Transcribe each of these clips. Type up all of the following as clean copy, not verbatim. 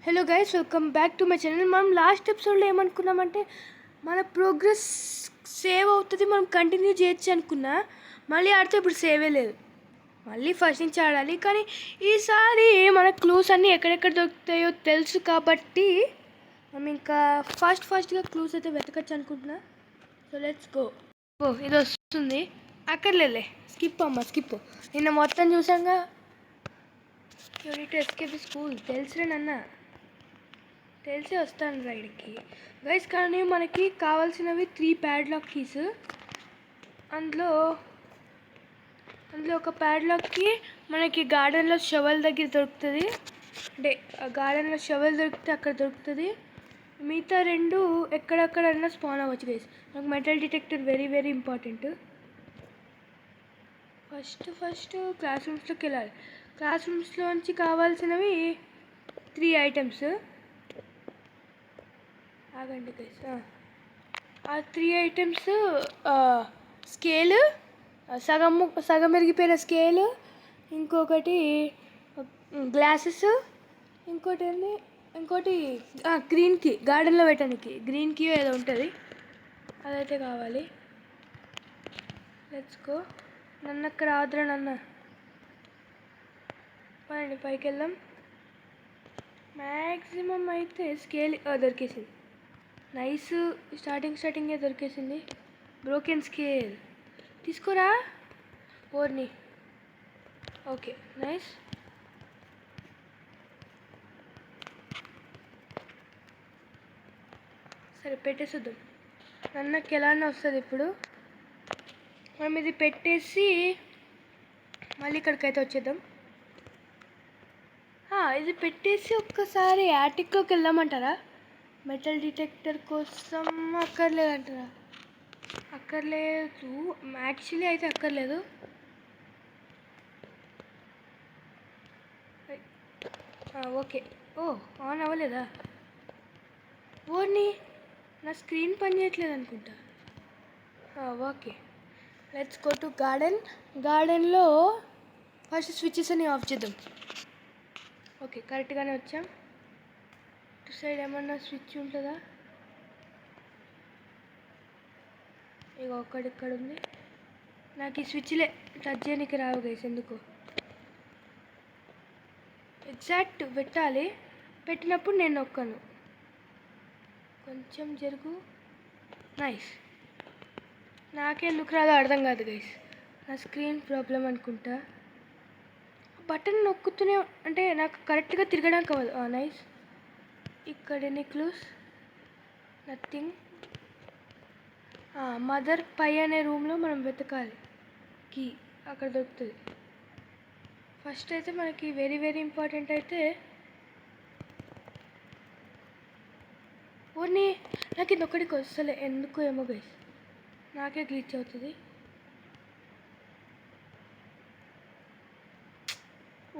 Hello guys, welcome back to my channel. మనం last ఎపిసోడ్లో ఏమనుకున్నామంటే మన ప్రోగ్రెస్ సేవ్ అవుతుంది, మనం కంటిన్యూ చేయొచ్చు అనుకున్నా. మళ్ళీ ఆడితే ఇప్పుడు సేవే లేదు, మళ్ళీ ఫస్ట్ నుంచి ఆడాలి. కానీ ఈసారి మన క్లూస్ అన్నీ ఎక్కడెక్కడ దొరుకుతాయో తెలుసు కాబట్టి మనం ఇంకా ఫాస్ట్గా క్లూస్ అయితే వెతకచ్చు అనుకుంటున్నా. So let's go. ఇది వస్తుంది, అక్కర్లేదులే, స్కిప్ అమ్మ స్కిప్. నిన్న మొత్తం చూసాంగా. యూనిట్ ఎస్కేప్ స్కూల్ తెలుసురా నాన్న, తెలిసి వస్తాను రైడ్కి గైస్. కానీ మనకి కావాల్సినవి 3 ప్యాడ్లాక్ కీస్. అందులో ఒక ప్యాడ్లాక్కి మనకి గార్డెన్లో షవల్ దగ్గర దొరుకుతుంది, అంటే గార్డెన్లో షవల్ దొరికితే అక్కడ దొరుకుతుంది. మిగతా 2 ఎక్కడెక్కడన్నా స్పాన్ అవ్వచ్చు గైస్. నాకు metal detector very very important. First class రూమ్స్లోకి వెళ్ళాలి. క్లాస్ రూమ్స్లోంచి కావాల్సినవి 3 ఐటమ్స్. ఆగండి గైస్. ఆ 3 ఐటమ్స్ స్కేల్, సగం ఎరిగిపోయిన స్కేల్, ఇంకొకటి గ్లాసెస్, ఇంకోటి గ్రీన్ కీ, గార్డెన్లో పెట్టడానికి గ్రీన్ కీ ఏదో ఉంటుంది, అదైతే కావాలి. Let's go. నన్నక్కడ రాదురా నన్న, పదండి పైకి వెళ్దాం. మ్యాక్సిమం అయితే స్కేల్ దొరికేసింది. నైస్, స్టార్టింగే దొరికేసింది. బ్రోకెన్ స్కేల్ తీసుకోరా ఓర్ని. Okay nice. సరే పెట్టేసిద్దాం, నన్నకి ఎలానే వస్తుంది ఇప్పుడు. మనం ఇది పెట్టేసి మళ్ళీ ఇక్కడికైతే వచ్చేద్దాం. ఇది పెట్టేసి ఒక్కసారి యాటిక్లోకి వెళ్దామంటారా? మెటల్ డిటెక్టర్ కోసం అక్కర్లేదంటారా? అక్కర్లేదు, యాక్చువల్లీ అయితే అక్కర్లేదు. ఓకే. ఆన్ అవ్వలేదా? ఓర్ని, నా స్క్రీన్ పని చేయట్లేదు అనుకుంటా. ఓకే, లెట్స్ గో టు గార్డెన్లో ఫస్ట్ స్విచ్చెస్ అని ఆఫ్ చేద్దాం. ఓకే, కరెక్ట్గానే వచ్చాం. ఇటు సైడ్ ఏమన్నా స్విచ్ ఉంటుందా? ఇక ఒక్కడిక్కడ ఉంది. నాకు ఈ స్విచ్లే టచ్ చేయడానికి రావు గైస్, ఎందుకు. ఎగ్జాక్ట్ పెట్టాలి, పెట్టినప్పుడు నేను నొక్కను. కొంచెం జరుగు. నైస్. నాకెందుకు రాదో అర్థం కాదు గైస్, నా స్క్రీన్ ప్రాబ్లం అనుకుంటా. బటన్ నొక్కుతూనే అంటే నాకు కరెక్ట్గా తిరగడానికి అవ్వదు. నైస్. ఇక్కడ ఎన్ని క్లూస్? నథింగ్. మదర్ పై అనే రూమ్లో మనం వెతకాలి, కీ అక్కడ దొరుకుతుంది. ఫస్ట్ అయితే మనకి వెరీ వెరీ ఇంపార్టెంట్ అయితే ఓర్ని, నాకు ఇది ఒక్కడికి వస్తలే ఎందుకు ఏమో గైస్, నాకే గ్లిచ్ అవుతుంది.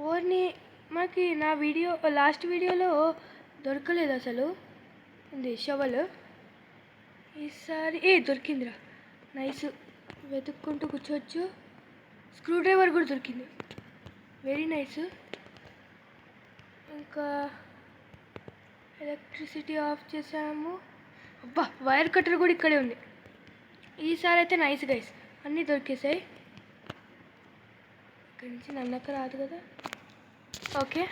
ఓర్ని, మనకి నా లాస్ట్ వీడియోలో దొరకలేదు అసలు ఇది షవల్. ఈసారి దొరికిందిరా, నైస్. వెతుక్కుంటూ కూర్చోవచ్చు. స్క్రూ డ్రైవర్ కూడా దొరికింది, వెరీ నైస్. ఇంకా ఎలక్ట్రిసిటీ ఆఫ్ చేసాము. అబ్బా, వైర్ కట్టర్ కూడా ఇక్కడే ఉంది. ఈసారి అయితే నైస్ గైస్, అన్నీ దొరికేసాయి. ఇక్కడి నుంచి నన్నక్క రాదు కదా. ఓకే,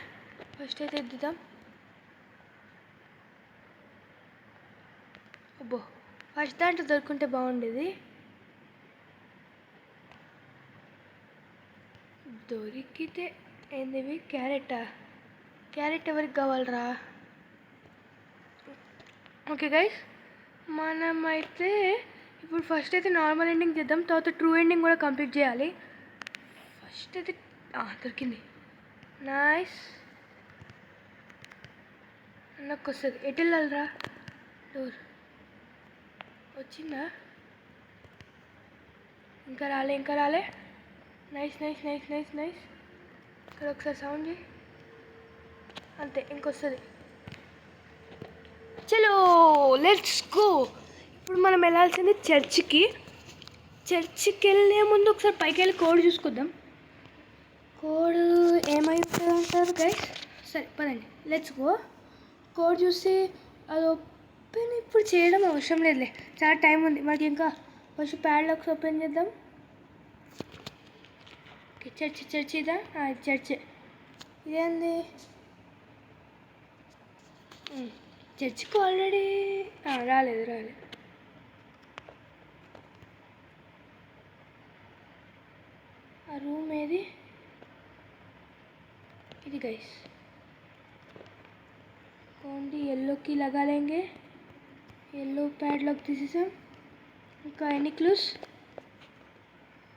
ఫస్ట్ అయితే ఎద్దుదాం. అబ్బో, ఫస్ట్ దాంట్లో దొరుకుంటే బాగుండేది. దొరికితే ఏందివి? క్యారెట్ ఎవరికి కావాలరా? ఓకే గైస్, మనమైతే ఇప్పుడు ఫస్ట్ అయితే నార్మల్ ఎండింగ్ చేద్దాం, తర్వాత ట్రూ ఎండింగ్ కూడా కంప్లీట్ చేయాలి. ఫస్ట్ అయితే దొరికింది, నైస్. నాకు వస్తుంది. ఎటు వెళ్ళాలిరా? డోర్ వచ్చిందా? ఇంకా రాలే. నైస్. ఇక్కడ ఒకసారి సౌండ్ చేయి, అంతే, ఇంకొస్తుంది. చలో లెట్స్ గో. ఇప్పుడు మనం వెళ్ళాల్సింది చర్చికి వెళ్ళే ముందు ఒకసారి పైకి వెళ్ళి కోడ్ చూసుకుందాం. కోడ్ ఏమైపోతుంది అంటారు గైస్? సరే పదండి, లెట్స్ గో. కోడ్ చూసి అది ఓపెన్ ఇప్పుడు చేయడం అవసరం లేదులే, చాలా టైం ఉంది మనకి ఇంకా. ఫస్ట్ ప్యాడ్లాక్స్ ఓపెన్ చేద్దాం. చర్చ్ ఇదా? చర్చ్. ఇదేంది? చర్చ్కి ఆల్రెడీ రాలేదు. ఆ రూమ్ ఏది? ఇది గైస్. कौन येलो की लगा लेंगे. येलो ప్యాడ్లాక్ తీసేసాం. ఇంకా ఎన్ని క్లూస్?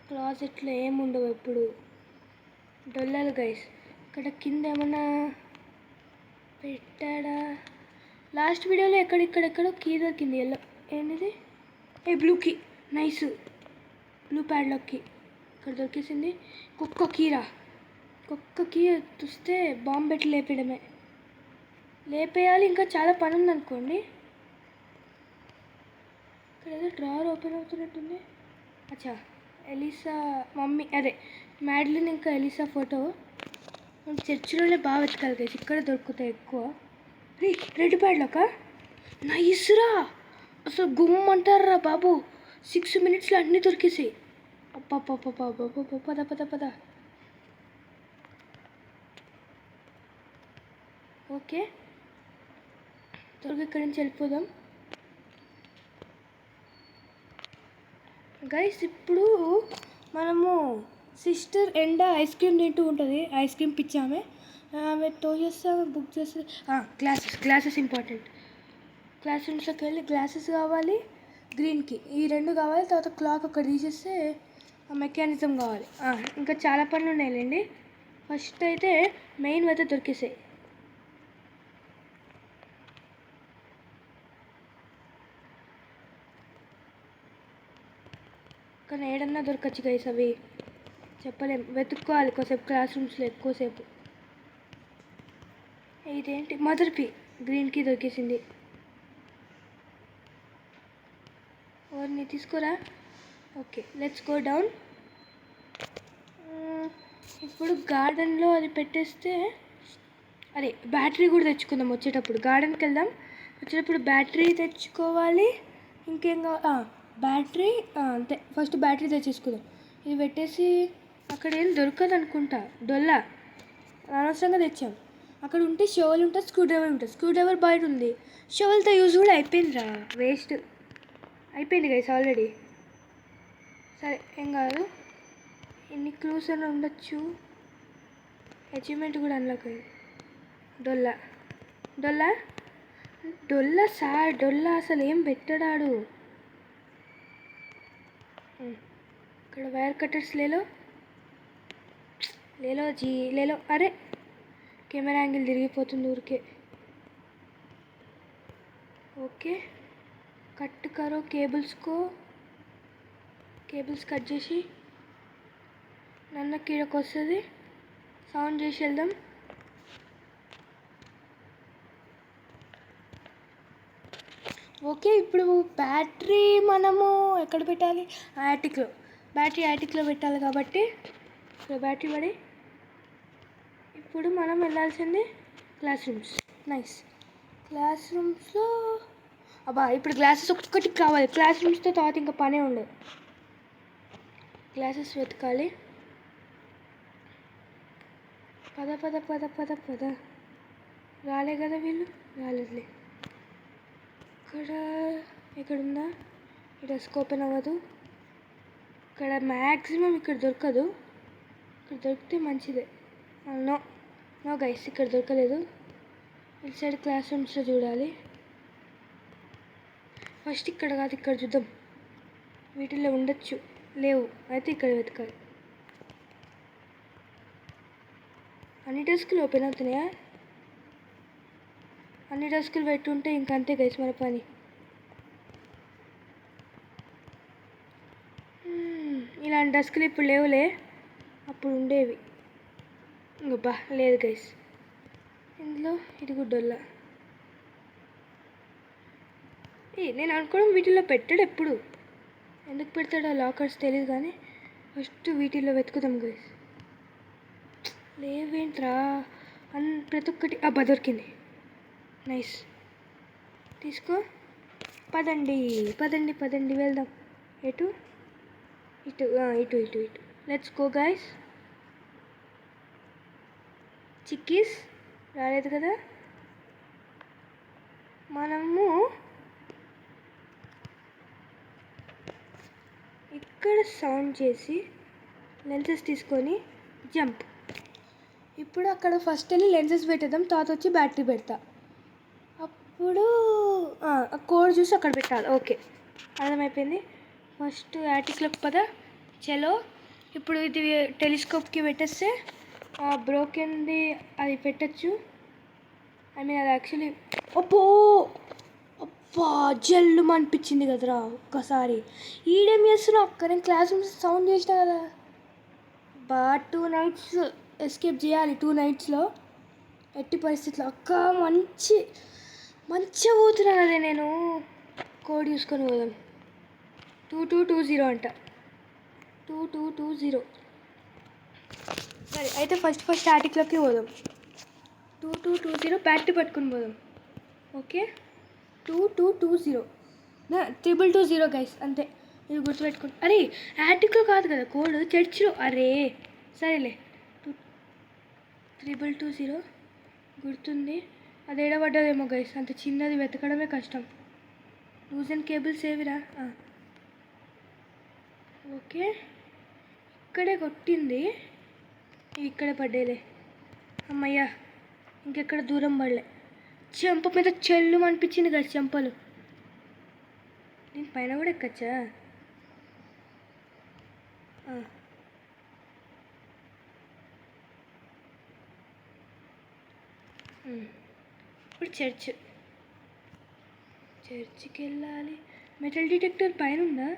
క్లాజెట్లో ఏముండవు ఎప్పుడు, డొల్లలు గైస్. ఇక్కడ కింద ఏమన్నా పెట్టాడా? లాస్ట్ వీడియోలో ఎక్కడెక్కడెక్కడో కీ దొరికింది ఎల్లో. ఏంటిది? Blue key. Nice. Blue padlock key ఇక్కడ దొరికేసింది. కుక్క కీరా. కుక్క కీ చూస్తే బాంబు పెట్టి లేపేయాలి. ఇంకా చాలా పని ఉందనుకోండి. ఇక్కడ ఏదో డ్రావర్ ఓపెన్ అవుతున్నట్టుంది. అచ్చా, ఎలిసా మమ్మీ, అదే మ్యాడ్లిన్ ఇంకా ఎలిసా ఫోటో. మనం చర్చిలోనే బాగా వెతకాలి గైస్, ఇక్కడ దొరుకుతాయి ఎక్కువ. రెడ్ ప్యాడ్లాకా? నైస్రా, అసలు గుమ్మంటారా బాబు. 6 minutesలో అన్నీ దొరికేసాయి. పద. ఓకే, త్వరగా ఇక్కడి నుంచి వెళ్ళిపోదాం గైస్. ఇప్పుడు మనము సిస్టర్ ఎండా ఐస్ క్రీమ్ తింటూ ఉంటుంది. ఐస్ క్రీమ్ పిచ్చామే, ఆమె తోచేస్తామే బుక్ చేస్తే. Glasses important. క్లాస్ రూమ్స్లోకి వెళ్ళి గ్లాసెస్ కావాలి, గ్రీన్కి ఈ 2 కావాలి. తర్వాత క్లాక్ అక్కడ తీసేస్తే ఆ మెకానిజం కావాలి. ఇంకా చాలా పనులు ఉన్నాయిలేండి. ఫస్ట్ అయితే మెయిన్ అయితే దొరికేసాయి. కానీ ఏడన్నా దొరకచ్చు గైస్, అవి చెప్పలేం, వెతుక్కోవాలి కొద్దిసేపు క్లాస్ రూమ్స్లో ఎక్కువసేపు. ఇదేంటి? మదర్ పీ. గ్రీన్ కీ దొరికేసింది. ఓర్ని తీసుకోరా. Okay, let's go down. ఇప్పుడు గార్డెన్లో అది పెట్టేస్తే, అదే బ్యాటరీ కూడా తెచ్చుకుందాం వచ్చేటప్పుడు. గార్డెన్కి వెళ్దాం, వచ్చేటప్పుడు బ్యాటరీ తెచ్చుకోవాలి. ఇంకేం కావాలి? బ్యాటరీ. అంతే, ఫస్ట్ బ్యాటరీ తెచ్చేసుకుందాం. ఇది పెట్టేసి అక్కడ ఏం దొరకదు అనుకుంటా. డొల్లా అనవసరంగా తెచ్చాం. అక్కడ ఉంటే షోవల్ ఉంటుంది, స్క్రూ డ్రైవర్ ఉంటుంది. స్క్రూ డ్రైవర్ బయట ఉంది, షోవల్తో యూజ్ కూడా అయిపోయిందిరా, వేస్ట్ అయిపోయింది గైస్ ఆల్రెడీ. సరే ఏం కాదు, ఎన్ని క్లూస్ అని ఉండొచ్చు. అచీవ్మెంట్ కూడా అన్లాక్ అయ్యింది. డొల్లా సార్, డొల్లా అసలు ఏం పెట్టడాడు. ఇక్కడ వైర్ కట్టర్స్ లేలో లేలో. అరే కెమెరా యాంగిల్ తిరిగిపోతుంది ఊరికే. ఓకే, కట్ కరో కేబుల్స్ కట్ చేసి నన్న కీడకు వస్తుంది. సౌండ్ చేసి వెళ్దాం. ఓకే, ఇప్పుడు బ్యాటరీ మనము ఎక్కడ పెట్టాలి? యాటిక్లో పెట్టాలి కాబట్టి ఇక్కడ బ్యాటరీ పడి. ఇప్పుడు మనం వెళ్ళాల్సింది క్లాస్ రూమ్స్. నైస్. క్లాస్ రూమ్స్లో ఇప్పుడు గ్లాసెస్ ఒక్కటి కావాలి. క్లాస్ రూమ్స్తో తర్వాత ఇంకా పనే ఉండదు. గ్లాసెస్ వెతకాలి. పద. రాలే కదా వీళ్ళు, రాలేదులే. ఎక్కడుందా? ఈ డెస్క్ ఓపెన్ అవ్వదు. ఇక్కడ మ్యాక్సిమం ఇక్కడ దొరకదు. ఇక్కడ దొరికితే మంచిదే. నో గైస్, ఇక్కడ దొరకలేదు. ఇటు సైడ్ క్లాస్ రూమ్స్లో చూడాలి. ఫస్ట్ ఇక్కడ కాదు, ఇక్కడ చూద్దాం. వీటిల్లో ఉండొచ్చు, లేవు అయితే ఇక్కడ వెతకాలి. అన్ని డెస్కులు ఓపెన్ అవుతున్నాయా? అన్ని డెస్కులు పెట్టుంటే ఇంకంతే గైస్ మన పని. ఇలాంటి డెస్కులు ఇప్పుడు లేవులే, అప్పుడు ఉండేవి. ఇంకబ్బా లేదు గైస్ ఇందులో. ఇది గుడ్డోల్లా. నేను అనుకోవడం వీటిల్లో పెట్టాడు ఎప్పుడు. ఎందుకు పెడతాడో లాకర్స్ తెలియదు, కానీ ఫస్ట్ వీటిల్లో వెతుకుదాం గైస్. లేవేంట్రా ప్రతి ఒక్కటి. దొరికింది. నైస్. తీసుకో. పదండి పదండి పదండి వెళ్దాం. ఎటు? ఇటు ఇటు ఇటు ఇటు. Let's go guys. చిక్కీస్ రాలేదు కదా. మనము ఇక్కడ సౌండ్ చేసి లెన్సెస్ తీసుకొని జంప్. ఇప్పుడు అక్కడ ఫస్ట్ వెళ్ళి లెన్సెస్ పెట్టేద్దాం, తర్వాత వచ్చి బ్యాటరీ పెడతా. అప్పుడు కోడ్ చూసి అక్కడ పెట్టాలి. ఓకే, అర్థమైపోయింది. ఫస్ట్ యాటిక్లోకి పద. చలో. ఇప్పుడు ఇది టెలిస్కోప్కి పెట్టేస్తే బ్రోకెన్ది అది పెట్టచ్చు. ఐ మీన్ అది యాక్చువల్లీ అబ్బో అబ్బా జల్లు అనిపించింది కదరా ఒక్కసారి. ఈడేం చేస్తున్నావు అక్క? నేను క్లాస్ రూమ్ సౌండ్ చేసిన కదా. 2 nights ఎస్కేప్ చేయాలి. 2 nightsలో ఎట్టి పరిస్థితుల్లో అక్క మంచిగా పోతున్నాను. అదే నేను కోడ్ చూసుకొని పోదాం. 2220 అంట. 2220. సరే అయితే ఫస్ట్ యాటిక్లోకి పోదాం. 2220 బ్యాటరీ పట్టుకుని పోదాం. ఓకే, 2220 320 గైస్, అంతే. ఇది గుర్తుపెట్టుకుని. అరే యాటిక్లో కాదు కదా కోడ్, చర్చిలో. అరే సరేలే. 320 గుర్తుంది. అది ఏడబడ్డదేమో గైస్, అంత చిన్నది వెతకడమే కష్టం. లూజ్ అండ్ కేబుల్స్ ఏవిరా? ఓకే, ఇక్కడే కొట్టింది, ఇక్కడే పడ్డేలే. అమ్మయ్యా, ఇంకెక్కడ దూరం పడలే. చెంప మీద చెల్లు అనిపించింది కదా చెంపలు. నేను పైన కూడా ఎక్కచ్చా? ఇప్పుడు చర్చికి వెళ్ళాలి. మెటల్ డిటెక్టర్ పైన ఉందా?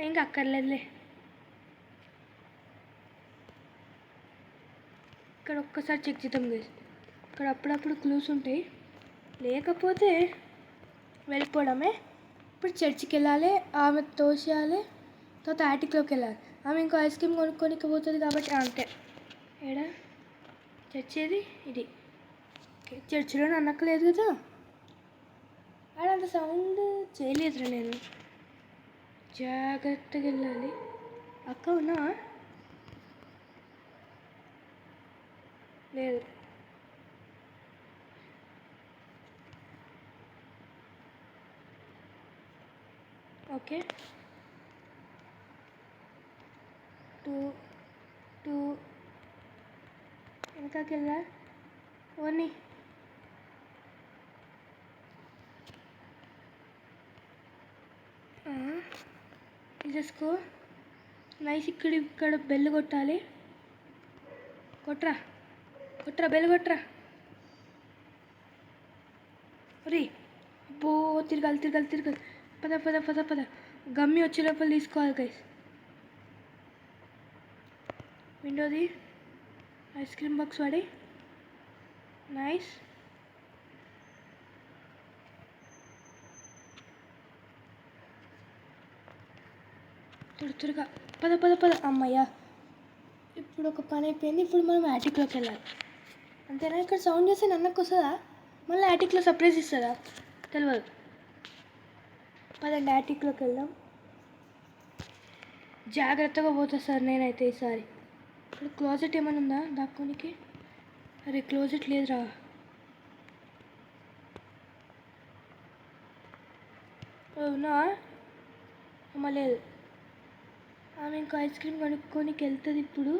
ఇంకా అక్కర్లేదులే. ఇక్కడ ఒక్కసారి చెక్ చేద్దాం గైస్. ఇక్కడ అప్పుడప్పుడు క్లూస్ ఉంటాయి, లేకపోతే వెళ్ళిపోవడమే. ఇప్పుడు చర్చికి వెళ్ళాలి, ఆమె తోసేయాలి, తర్వాత యాటిక్లోకి వెళ్ళాలి. ఆమె ఇంకో ఐస్ క్రీమ్ కొనుక్కోనికి పోతుంది కాబట్టి అంతే. ఏడా చర్చ్ ఏది? ఇది. ఓకే, చర్చిలో నన్నక్కలేదు కదా. ఆడంత సౌండ్ చేయలేదురా నేను. జాగ్రత్తగా వెళ్ళాలి. అక్క ఉన్నావా? లేదు. ఓకే, 2 వెనకకి వెళ్ళా. ఓని తీసేసుకో. నైస్. ఇక్కడ బెల్ కొట్టాలి. కొట్రా బెల్ కొట్రా. అరే అబ్బో, తిరగాలి. పద. గమ్మి వచ్చే లోపల తీసుకోవాలి గైస్. విండోది ఐస్ క్రీమ్ బాక్స్ వాడి. నైస్. త్వరగా పద. అమ్మయ్యా, ఇప్పుడు ఒక పని అయిపోయింది. ఇప్పుడు మనం యాటిక్లోకి వెళ్ళాలి. అంతేనా? ఇక్కడ సౌండ్ చేస్తే నన్నకు వస్తుందా? మళ్ళీ యాటిక్లో సర్ప్రైజ్ ఇస్తుందా? తెలియదు. పదండి యాటిక్లోకి వెళ్దాం. జాగ్రత్తగా పోతా సార్ నేనైతే ఈసారి. ఇప్పుడు క్లోజెట్ ఏమైనా ఉందా దాక్కోనికి? అరే క్లోజెట్ లేదురా. అవునా? అమ్మ లేదు. ఆమె ఇంకా ఐస్ క్రీమ్ కొనుక్కోనికి వెళ్తుంది ఇప్పుడు.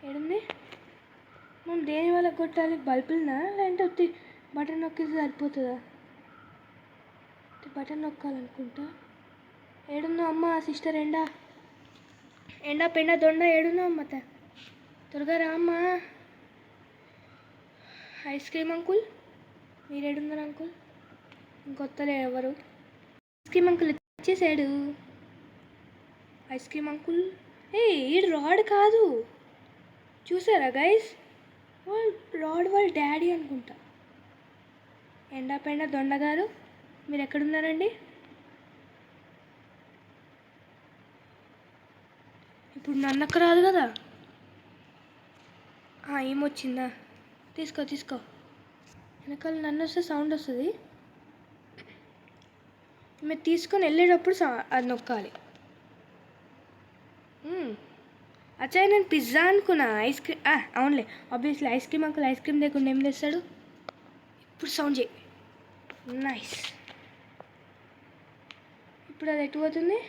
ఏడుంది? మనం దేని వల్ల కొట్టాలి? బల్బులనా లేదంటే వచ్చి బటన్ నొక్కేసి సరిపోతుందా? బటన్ నొక్కాలనుకుంటా. ఏడున్నా అమ్మ సిస్టర్? ఎండా పెండ దొండ ఏడున్నా అమ్మ? త్వరగా రా అమ్మ. ఐస్ క్రీమ్ అంకుల్, మీరు ఏడున్నారు అంకుల్? ఇంకొత్తలే ఎవరు. ఐస్ క్రీమ్ అంకుల్ వచ్చేసాడు. Ice cream uncle. ఈడు రాడ్ కాదు, చూసారా గైస్? రాడ్ వాళ్ళ డాడీ అనుకుంటా. ఎండా పెండ దొండగారు, మీరు ఎక్కడున్నారండి? ఇప్పుడు నన్నక్క రాదు కదా. ఏమొచ్చిందా? తీసుకో తీసుకో. వెనకాల నన్ను వస్తే సౌండ్ వస్తుంది. మీరు తీసుకొని వెళ్ళేటప్పుడు అది నొక్కాలి. అచ్చా నేను పిజ్జా అనుకున్నా. ఐస్ క్రీమ్ అవునులే, obviously ice cream uncle ice cream లేకుండా ఏం తెస్తాడు. ఇప్పుడు సౌండ్ చేయి. నైస్. ఇప్పుడు అది ఎటు పోతుంది?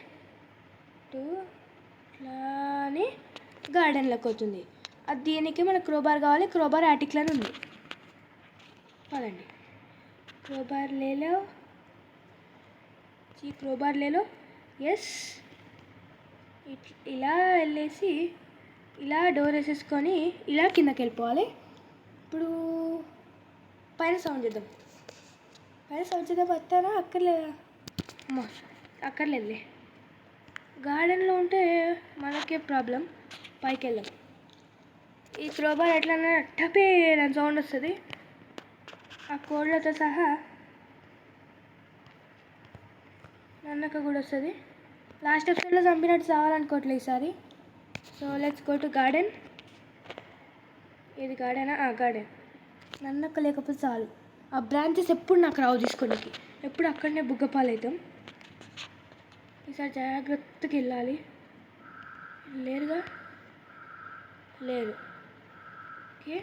ఇట్లా అని గార్డెన్లోకి పోతుంది. అది దీనికి మనకు క్రోబార్ కావాలి. క్రోబార్ యాటిక్లోనే ఉంది. పదండి. క్రోబార్ లేలో. క్రోబార్ లేలో. ఎస్. ఇలా వెళ్ళేసి ఇలా డోర్ వేసేసుకొని ఇలా కిందకి వెళ్ళిపోవాలి. ఇప్పుడు పైన సౌండ్ చేద్దాం. వస్తానా? అక్కర్లేదా? అమ్మా అక్కర్లేదులే. గార్డెన్లో ఉంటే మనకే ప్రాబ్లం. పైకి వెళ్దాం. ఈ క్రోబార్ ఎట్లన్నా టపే అని సౌండ్ వస్తుంది. ఆ కోళ్ళతో సహా నన్నక కూడా వస్తుంది. లాస్ట్ ఎపిసోడ్లో చంపినట్టు చావాలనుకోవట్లేదు ఈసారి. So let's go to garden. ఇది గార్డెనా? గార్డెన్. నన్నక్క లేకపోతే చాలు. ఆ బ్రాంచెస్ ఎప్పుడు నాకు రావు తీసుకోనికి. ఎప్పుడు అక్కడనే బుగ్గపాలవుతాం. ఈసారి జాగ్రత్తగా వెళ్ళాలి. లేరుగా? లేరు. ఓకే.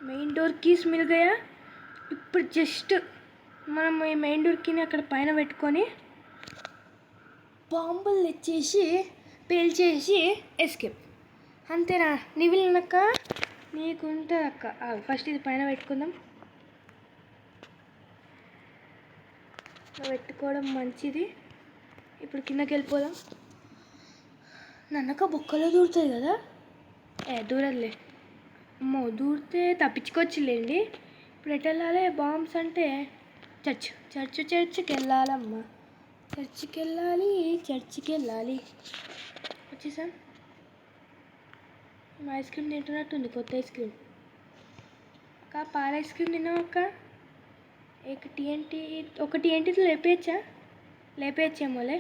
మెయిన్ డోర్ కీస్ మిల్ గయా. ఇప్పుడు జస్ట్ మనం ఈ మెయిన్ డోర్ కీని అక్కడ పైన పెట్టుకొని బాంబులు తెచ్చేసి పేల్చేసి ఎస్కేప్. అంతేనా? నివిలినక్క నీకుంటుంది అక్క. ఫస్ట్ ఇది పైన పెట్టుకుందాం. పెట్టుకోవడం మంచిది. ఇప్పుడు కిందకి వెళ్ళిపోదాం. నన్నక బొక్కలో దూరుతుంది కదా. దూరదులే. అమ్మో దూరితే తప్పించుకోవచ్చులేండి. ఇప్పుడు ఎటు వెళ్ళాలి? బాంబ్స్ అంటే చర్చికి వెళ్ళాలమ్మా. చర్చికి వెళ్ళాలి. వచ్చేసాం. ఐస్ క్రీమ్ తింటున్నట్టుంది. కొత్త ఐస్ క్రీమ్. అక్క పాల ఐస్ క్రీమ్ తిన్నావు అక్క? ఒక TNTతో లేపేయచ్చేమోలే.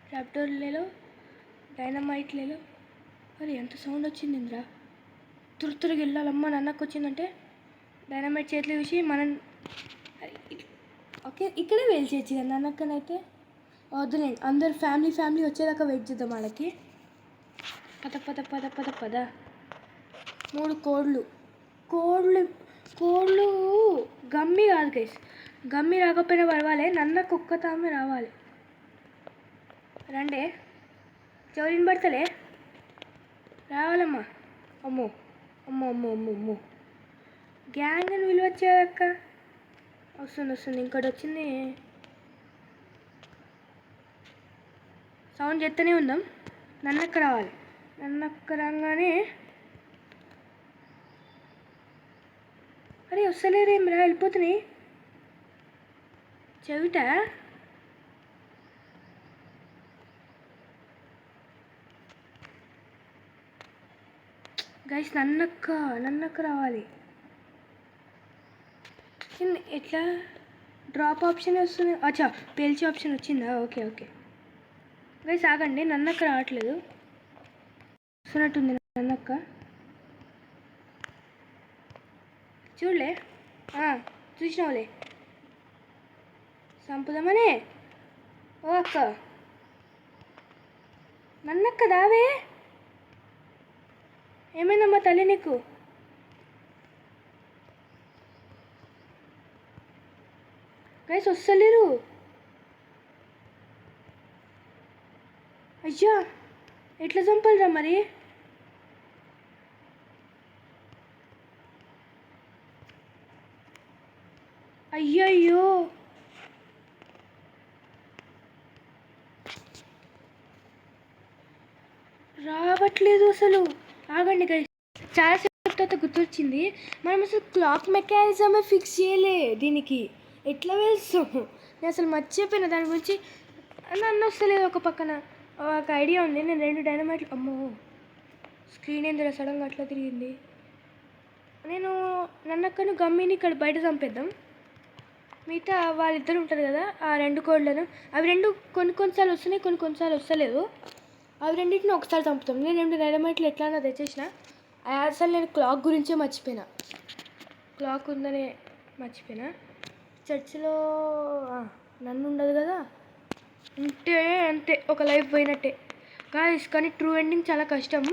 ట్రాప్డోర్ లేలో. డైనమైట్ లేలో. మరి ఎంత సౌండ్ వచ్చింది ఇంద్రా. త్వరగా వెళ్ళాలమ్మా. నన్నకు వచ్చిందంటే డైనమైట్ చేతులు చూసి మనం ఓకే ఇక్కడే వెయిట్ చేయొచ్చు కదా. నన్నక్కనైతే వద్దులేండి. అందరు ఫ్యామిలీ వచ్చేదాకా వెయిట్ చేద్దాం వాళ్ళకి. పద. 3 కోళ్ళు గమ్మి కాదు గైస్. గమ్మి రాకపోయినా పర్వాలే. నన్నకు ఒక్కతామే రావాలి. రండే. చెవులిని పడతలే. రావాలమ్మా. అమ్మో గ్యాంగ్ అని విలువచ్చేదక్క. వస్తుంది. ఇంకోటి వచ్చింది. సౌండ్ చేస్తూనే ఉందాం. నన్నక్క రావాలి. నన్నక్క రాగానే అరే వస్తలేరేం రా. వెళ్ళిపోతున్నాయి. చెవిట గైస్ నన్నక్క రావాలి. ఎట్లా డ్రాప్ ఆప్షన్ వస్తుంది? అచ్చా పేల్చే ఆప్షన్ వచ్చిందా? ఓకే గైస్ ఆగండి. నన్నక్క రావట్లేదు. వస్తున్నట్టుంది నన్నక్క. చూడలే. చూసినావులే. సంపుదామనే. ఓ అక్క నన్నక్క దావే. ఏమైందమ్మా తల్లి నీకు? గైస్ వస్తలేరు. అయ్యా ఎట్లా చంపాలిరా మరి? అయ్యయ్యో రావట్లేదు అసలు. ఆగండి గైస్. చాలాసేపు తర్వాత గుర్తొచ్చింది. మనం అసలు క్లాక్ మెకానిజమే ఫిక్స్ చేయలే దీనికి. ఎట్లా వేస్తాము? నేను అసలు మర్చిపోయినా దాని గురించి. నన్ను వస్తలేదు. ఒక పక్కన ఒక ఐడియా ఉంది. నేను 2 డైనమైట్లు. అమ్మో స్క్రీన్ ఏందిరా సడన్గా అట్లా తిరిగింది. నేను నన్నక్కను గమ్మిని ఇక్కడ బయట చంపేద్దాం. మిగతా వాళ్ళిద్దరు ఉంటారు కదా, ఆ 2 కోడ్లను, అవి 2 కొన్నిసార్లు వస్తున్నాయి, కొన్నిసార్లు వస్తలేదు. అవి రెండింటిని ఒకసారి చంపుతాం. నేను 2 డైనమైట్లు ఎట్లా తెచ్చేసిన. అసలు నేను క్లాక్ గురించే మర్చిపోయినా, క్లాక్ ఉందనే మర్చిపోయినా. చర్చిలో నన్ను ఉండదు కదా, ఉంటే అంతే ఒక లైఫ్ పోయినట్టే గాయస్. కానీ ట్రూ ఎండింగ్ చాలా కష్టం.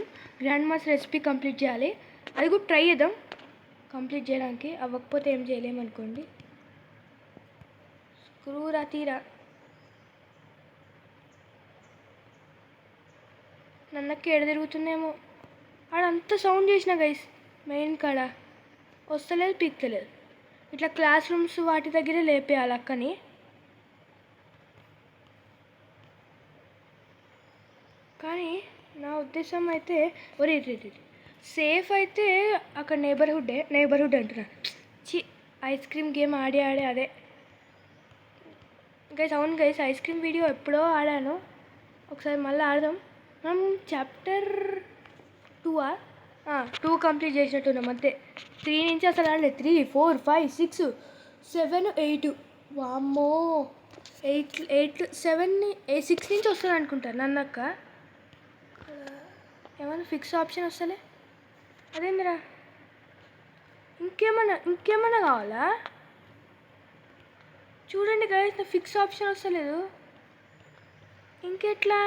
గ్రాండ్ మాస్ రెసిపీ కంప్లీట్ చేయాలి, అది కూడా ట్రై చేద్దాం కంప్లీట్ చేయడానికి. అవ్వకపోతే ఏం చేయలేమనుకోండి. స్క్రూరా తీరా నన్నకి ఎడ తిరుగుతుందేమో. ఆడంతా సౌండ్ చేసిన గైస్, మెయిన్ కాడ వస్తలేదు, పీక్తలేదు. ఇట్లా క్లాస్ రూమ్స్ వాటి దగ్గరే లేపేయాలి అక్కని. కానీ నా ఉద్దేశం అయితే ఒరే సేఫ్ అయితే అక్కడ నైబర్హుడ్ అంటున్నా, ఐస్ క్రీమ్ గేమ్ ఆడే అదే గైస్. అవును గైస్, ఐస్ క్రీమ్ వీడియో ఎప్పుడో ఆడాను, ఒకసారి మళ్ళీ ఆడదాం. మనం చాప్టర్ 2 కంప్లీట్ చేసినట్టున్నాం అంతే. 3 నుంచి అసలు ఆడలేదు. 3, 4, 5, 6, 7, 8 వామ్మో 8, 7, 6 నుంచి వస్తుంది అనుకుంటాను నన్నక్క. ఏమన్నా ఫిక్స్ ఆప్షన్ వస్తలే, అదేందిరా. ఇంకేమన్నా కావాలా చూడండి గైస్, నా ఫిక్స్ ఆప్షన్ వస్తలేదు. ఇంకెట్లా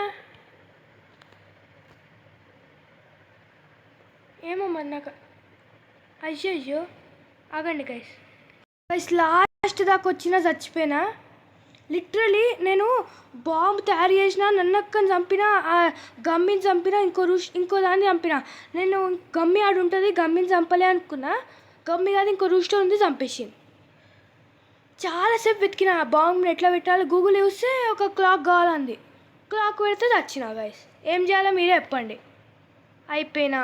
ఏమో మరి నాకు. అయ్యో ఆగండి గైస్. లాస్ట్ దాకా వచ్చినా చచ్చిపోయినా. లిటరలీ నేను బాంబు తయారు చేసిన, నన్నక్కని చంపిన, గమ్మిని చంపిన, ఇంకో దాన్ని చంపిన. నేను గమ్మి ఆడు ఉంటుంది, గమ్మిని చంపలే అనుకున్నా. గమ్మి కాదు, ఇంకో రూస్టర్ ఉంది, చంపేసింది. చాలాసేపు వెతికిన బాంబుని ఎట్లా పెట్టాలి. గూగుల్ చూస్తే ఒక క్లాక్ కావాలంది, క్లాక్ పెడితే చచ్చిన గైస్. ఏం చేయాలో మీరే చెప్పండి. అయిపోయినా.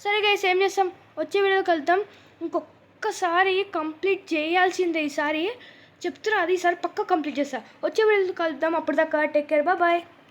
సరే గైస్, ఏం చేస్తాం, వచ్చే వీడియో కలుద్దాం. ఇంకొకసారి కంప్లీట్ చేయాల్సిందే ఈసారి చెప్తున్నా, అది ఈసారి పక్కా కంప్లీట్ చేస్తా. వచ్చే వీడియోలో కలుద్దాం. అప్పటిదాకా టేక్ కేర్, బాయ్.